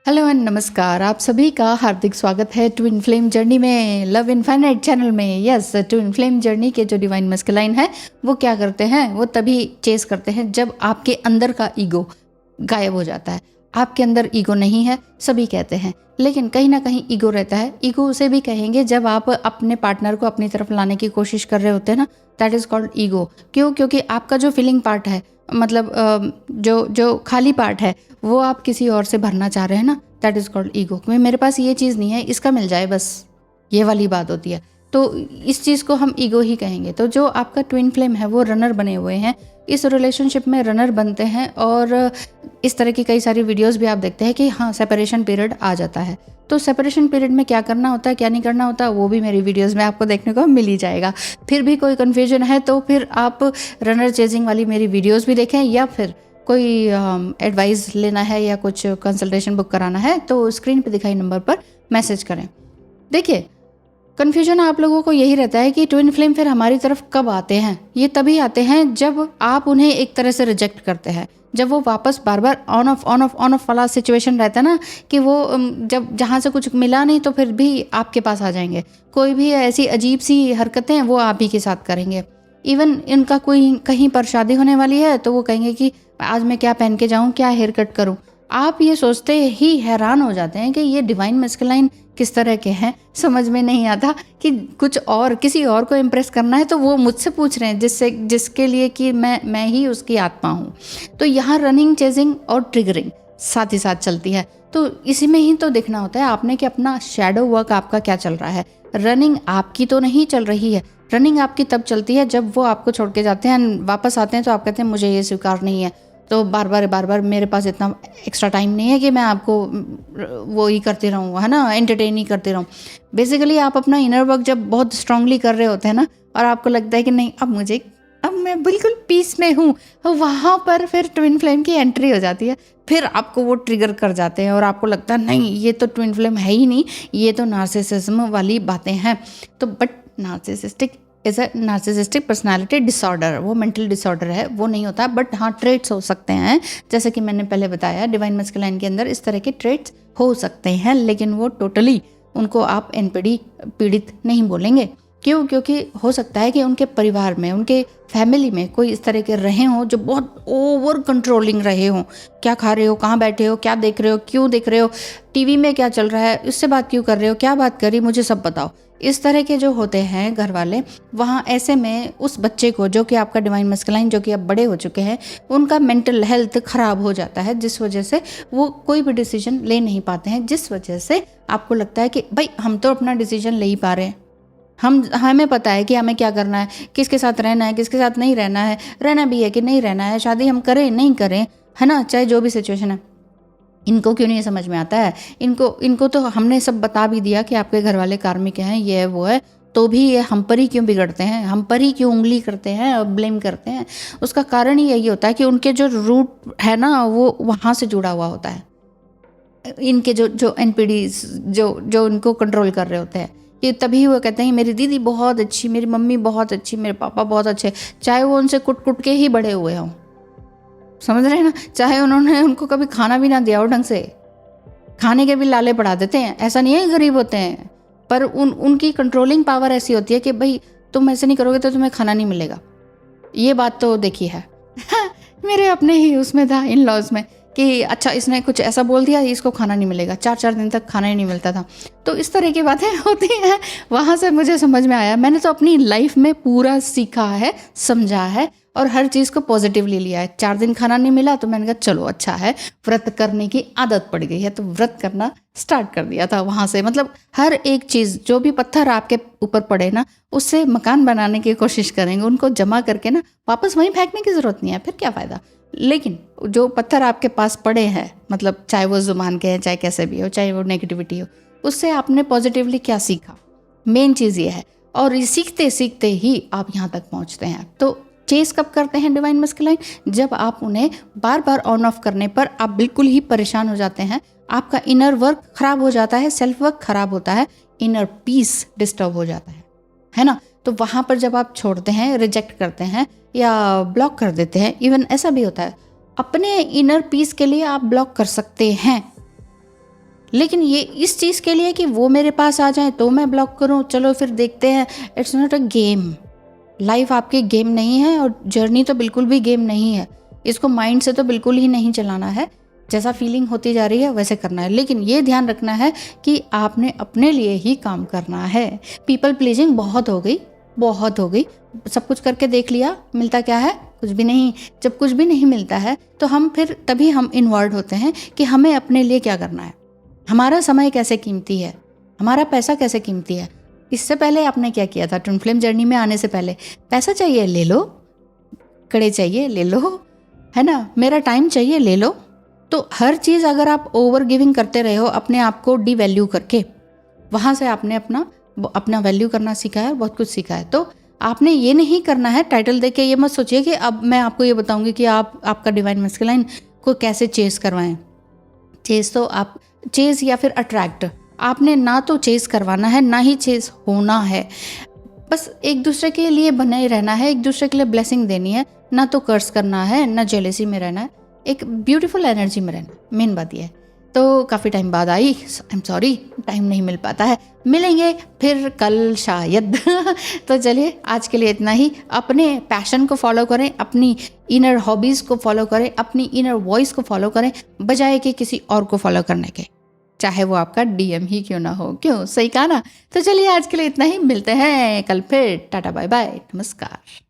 Hello and नमस्कार। आप सभी का हार्दिक स्वागत है ट्विन फ्लेम जर्नी में, लव इनफाइनाइट चैनल में। यस, ट्विन फ्लेम जर्नी के जो डिवाइन मस्कुलाइन है वो क्या करते हैं, वो तभी चेस करते हैं जब आपके अंदर का ईगो गायब हो जाता है। आपके अंदर ईगो नहीं है सभी कहते हैं, लेकिन कहीं ना कहीं ईगो रहता है। ईगो उसे भी कहेंगे जब आप अपने पार्टनर को अपनी तरफ लाने की कोशिश कर रहे होते हैं ना, दैट इज़ कॉल्ड ईगो। क्यों? क्योंकि आपका जो फीलिंग पार्ट है, मतलब जो खाली पार्ट है, वो आप किसी और से भरना चाह रहे हैं ना, दैट इज़ कॉल्ड ईगो। मेरे पास ये चीज़ नहीं है, इसका मिल जाए बस, ये वाली बात होती है। तो इस चीज़ को हम ईगो ही कहेंगे। तो जो आपका ट्विन फ्लेम है वो रनर बने हुए हैं, इस रिलेशनशिप में रनर बनते हैं। और इस तरह की कई सारी वीडियोस भी आप देखते हैं कि हाँ, सेपरेशन पीरियड आ जाता है। तो सेपरेशन पीरियड में क्या करना होता है, क्या नहीं करना होता, वो भी मेरी वीडियोस में आपको देखने को मिल ही जाएगा। फिर भी कोई कन्फ्यूजन है तो फिर आप रनर चेजिंग वाली मेरी वीडियोस भी देखें, या फिर कोई एडवाइस लेना है या कुछ कंसल्टेशन बुक कराना है तो स्क्रीन पे दिखाई नंबर पर मैसेज करें। देखिए, कन्फ्यूजन आप लोगों को यही रहता है कि ट्विन फ्लेम फिर हमारी तरफ कब आते हैं। ये तभी आते हैं जब आप उन्हें एक तरह से रिजेक्ट करते हैं, जब वो वापस बार बार ऑन ऑफ वाला सिचुएशन रहता है ना, कि वो जब जहाँ से कुछ मिला नहीं तो फिर भी आपके पास आ जाएंगे। कोई भी ऐसी अजीब सी हरकतें वो आप ही के साथ करेंगे। इवन इनका कोई कहीं पर शादी होने वाली है तो वो कहेंगे कि आज मैं क्या पहन के जाऊँ, क्या हेयर कट करूँ। आप ये सोचते ही हैरान हो जाते हैं कि ये डिवाइन मस्कुलाइन किस तरह के हैं। समझ में नहीं आता कि कुछ और किसी और को इम्प्रेस करना है तो वो मुझसे पूछ रहे हैं, जिसके लिए कि मैं ही उसकी आत्मा हूँ। तो यहाँ रनिंग, चेजिंग और ट्रिगरिंग साथ ही साथ चलती है। तो इसी में ही तो देखना होता है आपने कि अपना शैडो वर्क आपका क्या चल रहा है। रनिंग आपकी तो नहीं चल रही है। रनिंग आपकी तब चलती है जब वो आपको छोड़ के जाते हैं, वापस आते हैं तो आप कहते हैं मुझे ये स्वीकार नहीं है। तो बार बार मेरे पास इतना एक्स्ट्रा टाइम नहीं है कि मैं आपको वो ही करती रहूँ, है ना, एंटरटेन ही करती रहूँ। बेसिकली आप अपना इनर वर्क जब बहुत स्ट्रांगली कर रहे होते हैं ना, और आपको लगता है कि नहीं, अब मैं बिल्कुल पीस में हूँ, तो वहाँ पर फिर ट्विन फ्लेम की एंट्री हो जाती है। फिर आपको वो ट्रिगर कर जाते हैं और आपको लगता है नहीं, ये तो ट्विन फ्लेम है ही नहीं, ये तो नार्सिसिज्म वाली बातें हैं। तो but narcissistic is a narcissistic personality disorder, वो मेंटल डिसऑर्डर है, वो नहीं होता। बट हाँ, ट्रेट्स हो सकते हैं, जैसे कि मैंने पहले बताया डिवाइन मस्कुलाइन के अंदर इस तरह के ट्रेट्स हो सकते हैं, लेकिन वो टोटली उनको आप एनपीडी पीड़ित नहीं बोलेंगे। क्यों? क्योंकि हो सकता है कि उनके परिवार में, उनके फैमिली में कोई इस तरह के रहे हों जो बहुत ओवर कंट्रोलिंग रहे हों। क्या खा रहे हो, कहाँ बैठे हो, क्या देख रहे हो, क्यों देख रहे हो, टीवी में क्या चल रहा है, इससे बात क्यों कर रहे हो, क्या बात करी, मुझे सब बताओ। इस तरह के जो होते हैं घर वाले, वहाँ ऐसे में उस बच्चे को, जो कि आपका डिवाइन मस्कुलाइन, जो कि अब बड़े हो चुके हैं, उनका मेंटल हेल्थ खराब हो जाता है, जिस वजह से वो कोई भी डिसीजन ले नहीं पाते हैं। जिस वजह से आपको लगता है कि भाई हम तो अपना डिसीजन ले ही पा रहे हैं, हमें पता है कि हमें क्या करना है, किसके साथ रहना है, किसके साथ नहीं रहना है, रहना भी है कि नहीं रहना है, शादी हम करें नहीं करें, है ना, चाहे जो भी सिचुएशन है। इनको क्यों नहीं समझ में आता है? इनको तो हमने सब बता भी दिया कि आपके घर वाले कार्मिक हैं, ये है वो है, तो भी ये हम पर ही क्यों बिगड़ते हैं, हम पर ही क्यों उंगली करते हैं और ब्लेम करते हैं। उसका कारण ही यही होता है कि उनके जो रूट है ना, वो वहाँ से जुड़ा हुआ होता है। इनके जो एनपीडी जो इनको कंट्रोल कर रहे होते हैं, कि तभी वो कहते हैं मेरी दीदी बहुत अच्छी, मेरी मम्मी बहुत अच्छी, मेरे पापा बहुत अच्छे, चाहे वो उनसे कुट कुट के ही बड़े हुए हों। समझ रहे हैं ना? चाहे उन्होंने उनको कभी खाना भी ना दिया हो ढंग से, खाने के भी लाले पड़ा देते हैं। ऐसा नहीं है गरीब होते हैं, पर उनकी कंट्रोलिंग पावर ऐसी होती है कि भाई तुम ऐसे नहीं करोगे तो तुम्हें खाना नहीं मिलेगा। ये बात तो देखी है। मेरे अपने ही उसमें था, इन लॉज में, कि अच्छा इसने कुछ ऐसा बोल दिया, इसको खाना नहीं मिलेगा, 4-4 दिन तक खाना ही नहीं मिलता था। तो इस तरह की बातें होती हैं। वहाँ से मुझे समझ में आया, मैंने तो अपनी लाइफ में पूरा सीखा है, समझा है, और हर चीज़ को पॉजिटिवली लिया है। 4 दिन खाना नहीं मिला तो मैंने कहा चलो अच्छा है, व्रत करने की आदत पड़ गई है, तो व्रत करना स्टार्ट कर दिया था वहाँ से। मतलब हर एक चीज़, जो भी पत्थर आपके ऊपर पड़े ना, उससे मकान बनाने की कोशिश करेंगे, उनको जमा करके ना वापस वहीं फेंकने की ज़रूरत नहीं है, फिर क्या फ़ायदा। लेकिन जो पत्थर आपके पास पड़े हैं, मतलब चाहे वो जुबान के हैं, चाहे कैसे भी हो, चाहे वो नेगेटिविटी हो, उससे आपने पॉजिटिवली क्या सीखा, मेन चीज़ ये है। और ये सीखते सीखते ही आप यहाँ तक पहुँचते हैं। तो चेस कब करते हैं डिवाइन मस्कुलाइन? जब आप उन्हें बार बार ऑन ऑफ करने पर आप बिल्कुल ही परेशान हो जाते हैं, आपका इनर वर्क खराब हो जाता है, सेल्फ वर्क खराब होता है, इनर पीस डिस्टर्ब हो जाता है ना। तो वहाँ पर जब आप छोड़ते हैं, रिजेक्ट करते हैं या ब्लॉक कर देते हैं, इवन ऐसा भी होता है, अपने इनर पीस के लिए आप ब्लॉक कर सकते हैं। लेकिन ये इस चीज़ के लिए कि वो मेरे पास आ जाए तो मैं ब्लॉक करूँ, चलो फिर देखते हैं। It's not a game. Life आपकी गेम नहीं है और जर्नी तो बिल्कुल भी गेम नहीं है। इसको माइंड से तो बिल्कुल ही नहीं चलाना है। जैसा फीलिंग होती जा रही है वैसे करना है, लेकिन ये ध्यान रखना है कि आपने अपने लिए ही काम करना है। पीपल प्लीजिंग बहुत हो गई, बहुत हो गई। सब कुछ करके देख लिया, मिलता क्या है? कुछ भी नहीं। जब कुछ भी नहीं मिलता है तो हम फिर तभी हम इन्वॉल्व होते हैं कि हमें अपने लिए क्या करना है, हमारा समय कैसे कीमती है, हमारा पैसा कैसे कीमती है। इससे पहले आपने क्या किया था? ट्विन फ्लेम जर्नी में आने से पहले पैसा चाहिए ले लो, कड़े चाहिए ले लो, है ना, मेरा टाइम चाहिए ले लो। तो हर चीज़ अगर आप ओवर गिविंग करते रहे हो अपने आप को डिवैल्यू करके, वहाँ से आपने अपना वैल्यू करना सीखा है, बहुत कुछ सीखा है। तो आपने ये नहीं करना है टाइटल देख के। ये मत सोचिए कि अब मैं आपको ये बताऊंगी कि आप आपका डिवाइन मैस्कुलाइन को कैसे चेस करवाएं। चेस तो आप चेस या फिर अट्रैक्ट, आपने ना तो चेस करवाना है ना ही चेस होना है। बस एक दूसरे के लिए बने ही रहना है, एक दूसरे के लिए ब्लेसिंग देनी है, ना तो कर्स करना है ना जेलेसी में रहना है, एक ब्यूटीफुल एनर्जी में रहना। मेन बात ये है। तो काफ़ी टाइम बाद आई, आई एम सॉरी, टाइम नहीं मिल पाता है, मिलेंगे फिर कल शायद। तो चलिए आज के लिए इतना ही। अपने पैशन को फॉलो करें, अपनी इनर हॉबीज़ को फॉलो करें, अपनी इनर वॉइस को फॉलो करें, बजाय कि किसी और को फॉलो करने के, चाहे वो आपका डीएम ही क्यों ना हो। क्यों, सही कहा ना? तो चलिए आज के लिए इतना ही, मिलते हैं कल फिर। टाटा बाय बाय, नमस्कार।